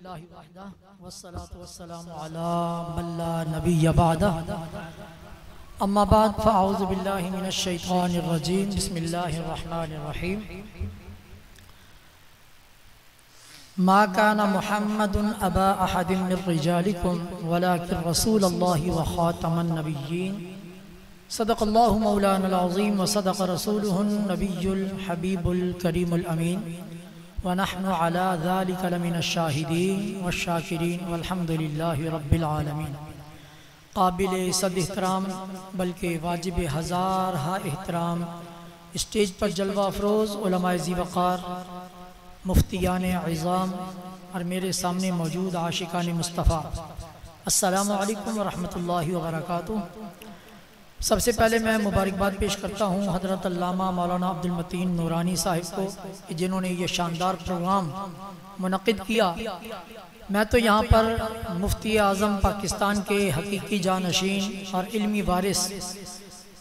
للہ وحدہ والصلاة والسلام علی من لا نبی بعدہ اما بعد فاعوذ باللہ من الشیطان الرجیم بسم اللہ الرحمن الرحیم ما كان محمد ابا احد من رجالكم ولكن رسول الله وخاتم النبيين صدق الله مولانا العظيم وصدق رسوله النبي الحبيب الكريم الأمين ونحن على ذلك لمن الشاهدين والشاكرين والحمد لله رب العالمين. قابل صد احترام بلکہ واجب ہزار ہا احترام اسٹیج پر جلوہ افروز علماء ذی وقار، مفتیان عظام اور میرے سامنے موجود عاشقان مصطفیٰ، السلام علیکم ورحمۃ اللہ وبرکاتہ. سب سے پہلے میں مبارکباد پیش کرتا ہوں حضرت علامہ مولانا عبد المتین نورانی صاحب کو کہ جنہوں نے یہ شاندار پروگرام منعقد کیا. میں تو یہاں پر مفتی اعظم پاکستان کے حقیقی جانشین اور علمی وارث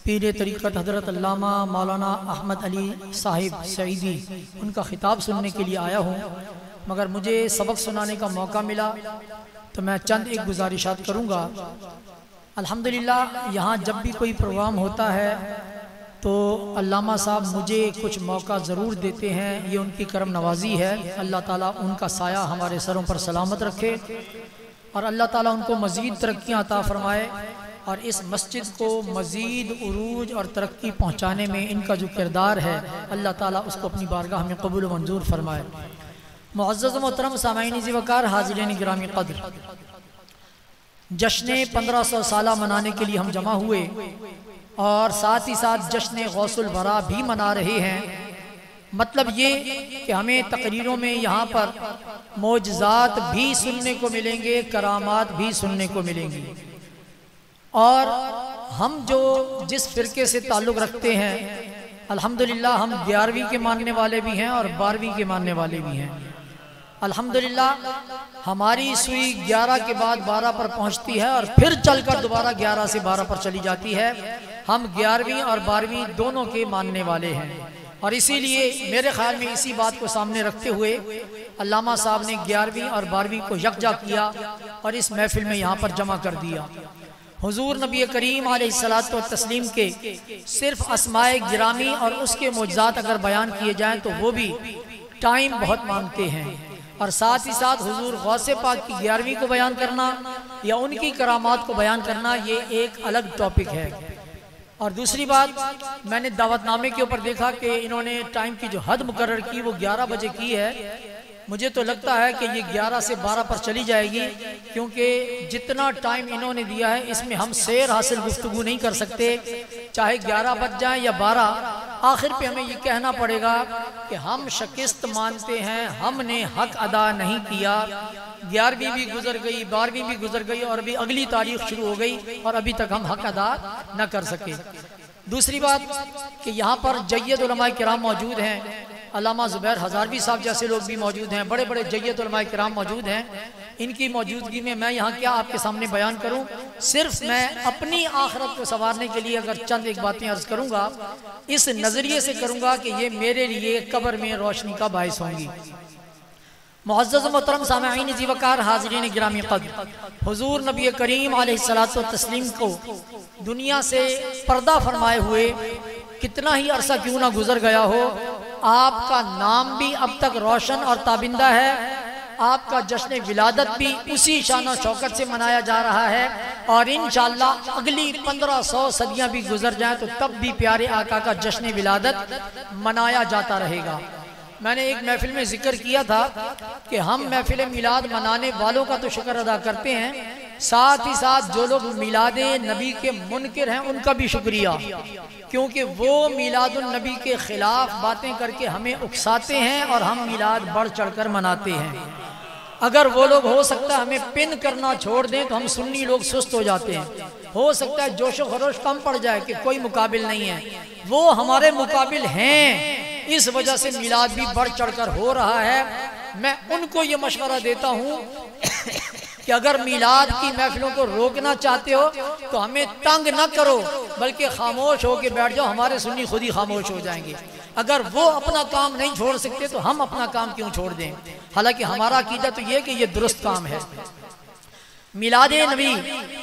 پیر طریقت حضرت علامہ مولانا احمد علی صاحب سعیدی ان کا خطاب سننے کے لیے آیا ہوں، مگر مجھے سبق سنانے کا موقع ملا تو میں چند ایک گزارشات کروں گا. الحمدللہ یہاں جب بھی کوئی پروگرام ہوتا ہے تو علامہ صاحب مجھے کچھ موقع ضرور دیتے ہیں، یہ ان کی کرم نوازی ہے. اللہ تعالیٰ ان کا سایہ ہمارے سروں پر سلامت رکھے اور اللہ تعالیٰ ان کو مزید ترقیاں عطا فرمائے اور اس مسجد کو مزید عروج اور ترقی پہنچانے میں ان کا جو کردار ہے اللہ تعالیٰ اس کو اپنی بارگاہ میں قبول و منظور فرمائے. معزز و محترم سامعین ذی وقار، حاضرین گرامی قدر، جشن 1500 سالہ منانے کے لیے ہم جمع ہوئے اور ساتھ ہی ساتھ جشن غوث الورا بھی منا رہے ہیں. مطلب یہ کہ ہمیں تقریروں میں یہاں پر معجزات بھی سننے کو ملیں گے، کرامات بھی سننے کو ملیں گی. اور ہم جو جس فرقے سے تعلق رکھتے ہیں الحمدللہ ہم 11ویں کے ماننے والے بھی ہیں اور 12ویں کے ماننے والے بھی ہیں. الحمدللہ ہماری سوئی 11 کے بعد 12 پر پہنچتی ہے اور پھر چل کر دوبارہ 11 سے 12 پر چلی جاتی ہے. ہم 11ویں اور 12ویں دونوں کے ماننے والے ہیں اور اسی لیے میرے خیال میں اسی بات کو سامنے رکھتے ہوئے علامہ صاحب نے 11ویں اور 12ویں کو یکجا کیا اور اس محفل میں یہاں پر جمع کر دیا. حضور نبی کریم علیہ الصلوۃ والتسلیم کے صرف اسماء گرامی اور اس کے معجزات اگر بیان کیے جائیں تو وہ بھی ٹائم بہت مانگتے ہیں، اور ساتھ ہی ساتھ حضور غوث پاک کی 11ویں کو بیان کرنا یا ان کی کرامات کو بیان کرنا یہ ایک الگ ٹاپک ہے. اور دوسری بات، میں نے دعوت نامے کے اوپر دیکھا کہ انہوں نے ٹائم کی جو حد مقرر کی وہ 11 بجے کی ہے. مجھے تو لگتا ہے کہ یہ 11 سے 12 پر چلی جائے گی، کیونکہ جتنا ٹائم انہوں نے دیا ہے اس میں ہم سیر حاصل گفتگو نہیں کر سکتے. چاہے 11 بج جائیں یا 12، آخر پہ ہمیں یہ کہنا پڑے گا کہ ہم شکست مانتے ہیں، ہم نے حق ادا نہیں کیا. 11ویں بھی گزر گئی، 12ویں بھی گزر گئی اور ابھی اگلی تاریخ شروع ہو گئی اور ابھی تک ہم حق ادا نہ کر سکے. دوسری بات کہ یہاں پر جید علماء کرام موجود ہیں، علامہ زبیر ہزاروی صاحب جیسے لوگ بھی موجود ہیں، بڑے بڑے جید علماء کرام موجود ہیں. ان کی موجودگی میں میں یہاں کیا آپ کے سامنے بیان کروں، صرف میں اپنی آخرت کو سنوارنے کے لیے اگر چند ایک باتیں عرض کروں گا اس نظریے سے کروں گا کہ یہ میرے لیے قبر میں روشنی کا باعث ہوں گی. معزز و محترم سامعین ذی وقار، حاضرین گرامی قدر، حضور نبی کریم علیہ الصلوۃ والتسلیم کو دنیا سے پردہ فرمائے ہوئے کتنا ہی عرصہ کیوں نہ گزر گیا ہو، آپ کا نام بھی اب تک روشن اور تابندہ ہے. آپ کا جشن ولادت بھی اسی شان و شوکت سے منایا جا رہا ہے اور انشاءاللہ اگلی 1500 صدیاں بھی گزر جائیں تو تب بھی پیارے آقا کا جشن ولادت منایا جاتا رہے گا. میں نے ایک محفل میں ذکر کیا تھا کہ ہم محفل میلاد منانے والوں کا تو شکر ادا کرتے ہیں، ساتھ ہی ساتھ جو لوگ میلاد نبی کے منکر ہیں ان کا بھی شکریہ، کیونکہ وہ میلاد النبی کے خلاف باتیں کر کے ہمیں اکساتے ہیں اور ہم میلاد بڑھ چڑھ کر مناتے ہیں. اگر وہ لوگ ہو سکتا ہے ہمیں پن کرنا چھوڑ دیں تو ہم سنی لوگ سست ہو جاتے ہیں. ہو سکتا ہے جوش و خروش کم پڑ جائے کہ کوئی مقابل نہیں ہے، وہ ہمارے مقابل ہیں، اس وجہ سے میلاد بھی بڑھ چڑھ کر ہو رہا ہے. میں ان کو یہ مشورہ دیتا ہوں کہ اگر میلاد کی محفلوں کو روکنا چاہتے ہو تو ہمیں تنگ نہ کرو، بلکہ خاموش ہو کے بیٹھ جاؤ، ہمارے سنی خود ہی خاموش ہو جائیں گے. اگر وہ اپنا کام نہیں چھوڑ سکتے تو ہم اپنا کام کیوں چھوڑ دیں؟ حالانکہ ہمارا عقیدہ تو یہ کہ یہ درست کام ہے۔ میلاد نبی،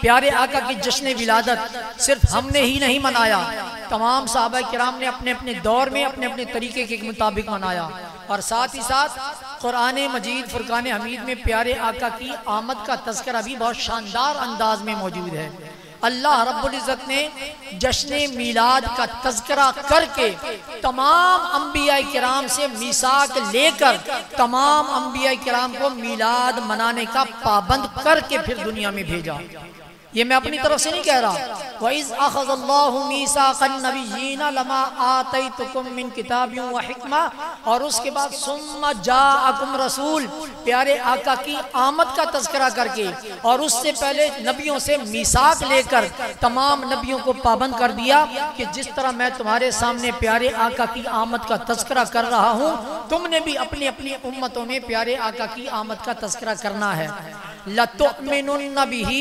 پیارے آقا کی جشن ولادت صرف ہم نے ہی نہیں منایا، تمام صحابہ کرام نے اپنے اپنے دور میں اپنے اپنے طریقے کے مطابق منایا، اور ساتھ ہی ساتھ قرآن مجید فرقان حمید میں پیارے آقا کی آمد کا تذکرہ بھی بہت شاندار انداز میں موجود ہے۔ اللہ رب العزت نے جشن میلاد کا تذکرہ کر کے تمام انبیاء کرام سے میثاق لے کر تمام انبیاء کرام کو میلاد منانے کا پابند کر کے پھر دنیا میں بھیجا۔ یہ میں اپنی طرف سے نہیں کہہ رہا۔ وَإِذْ أَخَذَ اللَّهُ مِيثَاقَ النَّبِيِّينَ لَمَا آتَيْتُكُم مِّن كِتَابٍ وَحِكْمَةٍ، اور اس کے بعد ثُمَّ جَاءَكُمْ رَسُولٌ، پیارے آقا کی آمد کا تذکرہ کر کے اور اس سے پہلے نبیوں سے میثاق لے کر تمام نبیوں کو پابند کر دیا کہ جس طرح میں تمہارے سامنے پیارے آقا کی آمد کا تذکرہ کر رہا ہوں، تم نے بھی اپنی اپنی امتوں میں پیارے آقا کی آمد کا تذکرہ کرنا ہے۔ لَتُؤْمِنُنَّ بِهِ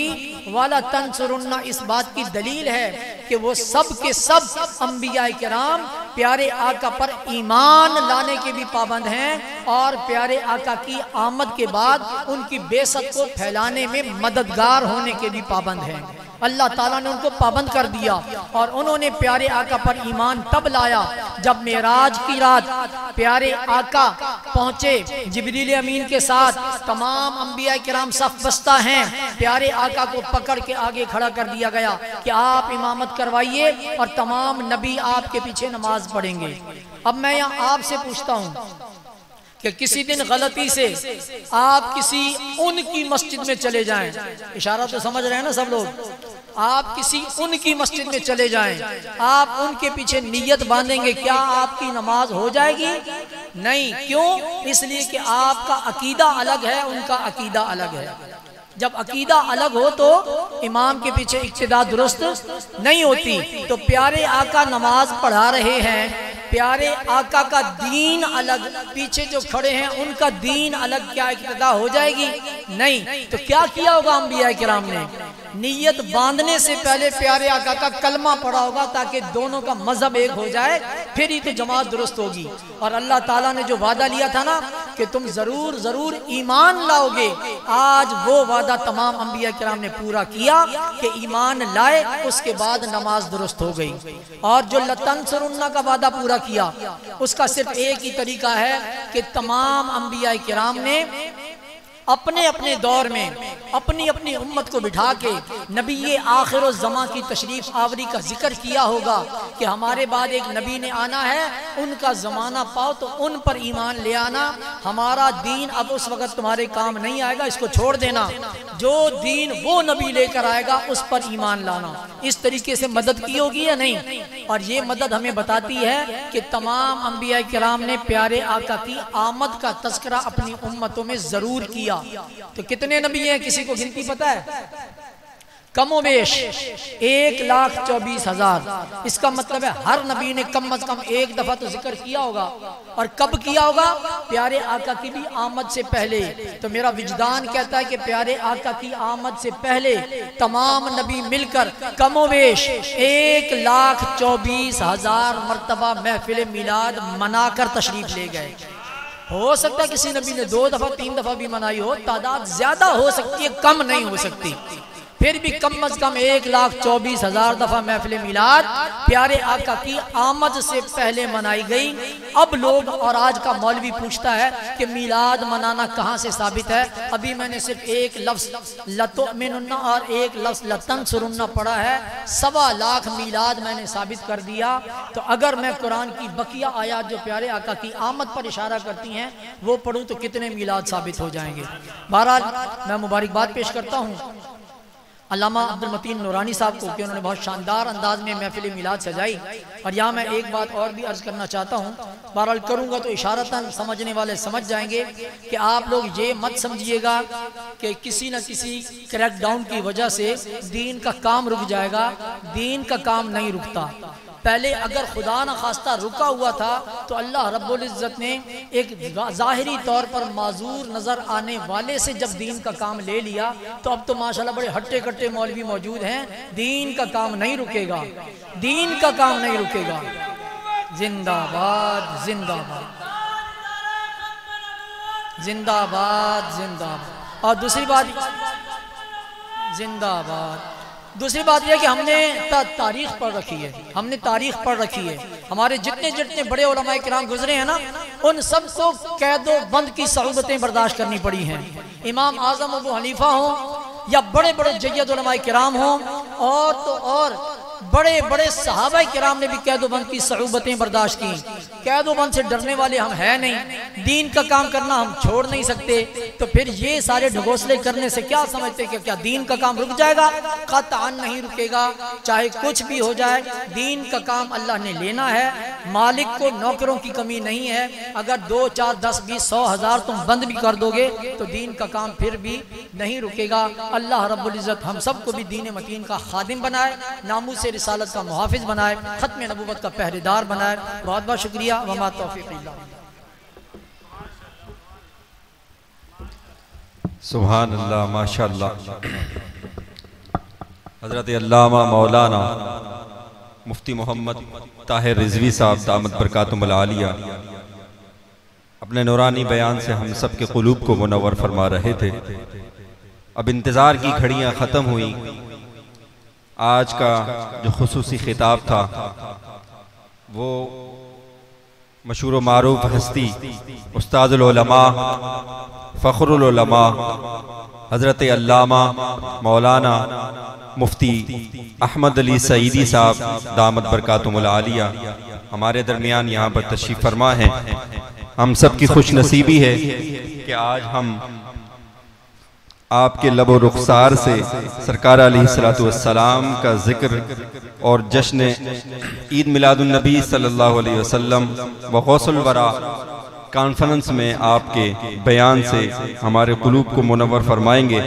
وَلَتَنْصُرُنَّ، اس بات کی دلیل ہے کہ وہ سب کے سب انبیاء کرام پیارے آقا پر ایمان لانے کے بھی پابند ہیں اور پیارے آقا کی آمد کے بعد ان کی بعثت کو پھیلانے میں مددگار ہونے کے بھی پابند ہیں۔ اللہ تعالیٰ نے ان کو پابند کر دیا اور انہوں نے پیارے آقا پر ایمان تب لایا جب معراج کی رات پیارے آقا پہنچے جبریل امین کے ساتھ، تمام انبیاء کرام صف بستہ ہیں، پیارے آقا کو پکڑ کے آگے کھڑا کر دیا گیا کہ آپ امامت کروائیے اور تمام نبی آپ کے پیچھے نماز پڑھیں گے۔ اب میں یہاں آپ سے پوچھتا ہوں کہ کسی دن غلطی سے آپ کسی ان کی مسجد میں چلے جائیں، اشارہ تو سمجھ رہے ہیں نا سب لوگ، آپ کسی ان کی مسجد میں چلے جائیں، آپ ان کے پیچھے نیت باندھیں گے، کیا آپ کی نماز ہو جائے گی؟ نہیں۔ کیوں؟ اس لیے کہ آپ کا عقیدہ الگ ہے، ان کا عقیدہ الگ ہے۔ جب عقیدہ الگ ہو تو امام کے پیچھے اقتداء درست نہیں ہوتی۔ تو پیارے آقا نماز پڑھا رہے ہیں، پیارے آقا کا دین الگ، پیچھے جو کھڑے ہیں ان کا دین الگ، کیا اقتداء ہو جائے گی؟ نہیں۔ تو کیا کیا ہوگا انبیاء کرام نے؟ نیت باندھنے سے پہلے پیارے آقا کا کلمہ پڑھا ہوگا تاکہ دونوں کا مذہب ایک ہو جائے، پھر ہی تو جماعت درست ہوگی۔ اور اللہ تعالیٰ نے جو وعدہ لیا تھا نا کہ تم ضرور ضرور ایمان لاؤ گے، آج وہ وعدہ تمام انبیاء کرام نے پورا کیا کہ ایمان لائے، اس کے بعد نماز درست ہو گئی۔ اور جو لَتَنْصُرُنَّ کا وعدہ پورا کیا، اس کا صرف ایک ہی طریقہ ہے کہ تمام انبیاء کرام نے اپنے اپنے دور میں اپنی اپنی امت کو بٹھا کے نبی آخر الزمان کی تشریف آوری کا ذکر کیا ہوگا کہ ہمارے بعد ایک نبی نے آنا ہے، ان کا زمانہ پاؤ تو ان پر ایمان لے آنا، ہمارا دین اب اس وقت تمہارے کام نہیں آئے گا، اس کو چھوڑ دینا، جو دین وہ نبی لے کر آئے گا اس پر ایمان لانا۔ اس طریقے سے مدد کی ہوگی یا نہیں؟ اور یہ مدد ہمیں بتاتی ہے کہ تمام انبیاء کرام نے پیارے آقا کی آمد کا تذکرہ اپنی امتوں میں ضرور کیا۔ تو کتنے نبی ہیں کسی کو گنتی پتہ ہے؟ کم و بیش 1,24,000۔ اس کا مطلب ہے ہر نبی نے کم از کم ایک دفعہ تو ذکر کیا ہوگا۔ اور کب کیا ہوگا؟ پیارے آقا کی بھی آمد سے پہلے۔ تو میرا وجدان کہتا ہے کہ پیارے آقا کی آمد سے پہلے تمام نبی مل کر کم و بیش 1,24,000 مرتبہ محفل میلاد منا کر تشریف لے گئے۔ ہو سکتا ہے کسی نبی نے 2 دفعہ 3 دفعہ بھی منائی ہو، تعداد زیادہ ہو سکتی ہے، کم نہیں ہو سکتی، پھر بھی کم از کم 1,24,000 دفعہ محفل میلاد پیارے آقا کی آمد سے پہلے منائی گئی۔ اب لوگ اور آج کا مولوی پوچھتا ہے کہ میلاد منانا کہاں سے ثابت ہے؟ ابھی میں نے صرف ایک لفظ لَتُؤْمِنُنَّ اور ایک لفظ لَتَنْصُرُنَّ پڑھا ہے، 1.25 لاکھ میلاد میں نے ثابت کر دیا۔ تو اگر میں قرآن کی بقیہ آیات جو پیارے آقا کی آمد پر اشارہ کرتی ہیں وہ پڑھوں تو کتنے میلاد ثابت ہو جائیں گے۔ بہرحال میں مبارکباد پیش کرتا ہوں علامہ عبدالمتین نورانی صاحب کو کہ انہوں نے بہت شاندار انداز میں محفل میلاد سجائی۔ اور یہاں میں ایک بات اور بھی عرض کرنا چاہتا ہوں، بہرحال کروں گا تو اشارتاً سمجھنے والے سمجھ جائیں گے کہ آپ لوگ یہ مت سمجھیے گا کہ کسی نہ کسی کریک ڈاؤن کی وجہ سے دین کا کام رک جائے گا۔ دین کا کام نہیں رکتا۔ پہلے اگر خدا نہ خواستہ رکا ہوا تھا تو اللہ رب العزت نے ایک ظاہری طور پر معذور نظر آنے والے سے جب دین کا کام لے لیا تو اب تو ماشاءاللہ بڑے ہٹے کٹے مولوی موجود ہیں۔ دین کا کام نہیں رکے گا، دین کا کام نہیں رکے گا۔ زندہ باد زندہ باد زندہ باد زندہ باد۔ اور دوسری بات زندہ باد، دوسری بات یہ کہ ہم نے تاریخ پڑھ رکھی ہے، ہم نے تاریخ پڑھ رکھی ہے، ہمارے جتنے بڑے علماء کرام گزرے ہیں نا، ان سب کو قید و بند کی صعوبتیں برداشت کرنی پڑی ہیں۔ امام اعظم ابو حنیفہ ہوں یا بڑے جید علماء کرام ہوں، اور بڑے صحابہ کرام نے بھی قید و بند کی صعوبتیں برداشت کی۔ قید و بند سے ڈرنے والے ہم ہیں نہیں، دین کا کام کرنا ہم چھوڑ نہیں سکتے، تو پھر یہ سارے ڈھگوسلے کرنے سے کیا سمجھتے کہ کیا دین کا کام رک جائے گا؟ قطعاً نہیں رکے گا، چاہے کچھ بھی ہو جائے، دین کا کام اللہ نے لینا ہے۔ مالک کو نوکروں کی کمی نہیں ہے، اگر 2 4 10 20 100 1000 تم بند بھی کر دو گے تو دین کا کام پھر بھی نہیں رکے گا۔ اللہ رب العزت ہم سب کو بھی دین متین کا خادم بنائے، ناموس رسالت کا محافظ بنائے، ختم نبوت کا پہرے دار بنائے۔ بہت بہت شکریہ، وما توفیق الا باللہ۔ سبحان اللہ، ماشاءاللہ۔ حضرت علامہ مولانا مفتی محمد طاہر رضوی صاحب دامت برکاتہم العالیہ اپنے نورانی بیان سے ہم سب کے قلوب کو منور فرما رہے تھے۔ اب انتظار کی گھڑیاں ختم ہوئیں، آج کا جو خصوصی خطاب تھا وہ مشہور و معروف ہستی استاد العلماء فخر العلماء حضرت علامہ مولانا مفتی احمد علی سعیدی صاحب دامت برکاتہم العالیہ ہمارے درمیان یہاں پر تشریف فرما ہیں۔ ہم سب کی خوش نصیبی ہے کہ آج ہم آپ کے لب و رخسار سے سرکار علیہ السلام کا ذکر اور جشن عید میلاد النبی صلی اللہ علیہ وسلم و غوث الورا کانفرنس میں آپ کے بیان سے ہمارے قلوب کو منور فرمائیں گے۔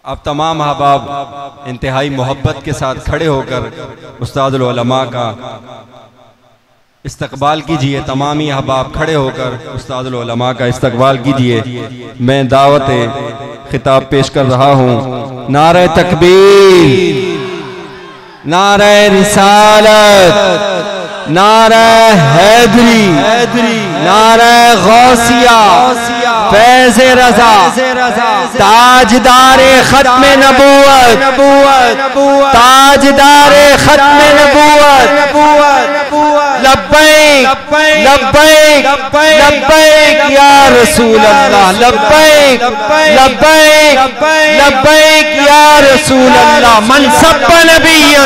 آپ تمام احباب انتہائی محبت کے ساتھ کھڑے ہو کر استاد العلماء کا استقبال کیجئے، تمامی احباب کھڑے ہو کر استاد العلماء کا استقبال کیجئے۔ میں دعوت خطاب پیش کر رہا ہوں۔ نعرہ تکبیر، نعرہ رسالت، نعرہ حیدری، نعرہ غوثیہ، فیض رضا، تاجدار ختم نبوت، تاجدار ختم نبوت، لبیک لبیک لبیک یا رسول اللہ، لبیک لبیک لبیک یا رسول اللہ۔ من سب نبیًا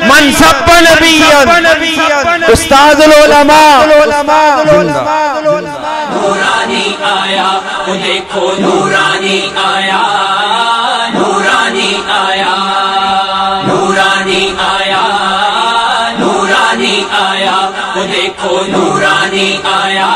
من سب نبیًا استاد العلماء نورانی آیا، وہ دیکھو نورانی آیا، نورانی آیا، نورانی آیا، نورانی آیا، وہ دیکھو نورانی آیا۔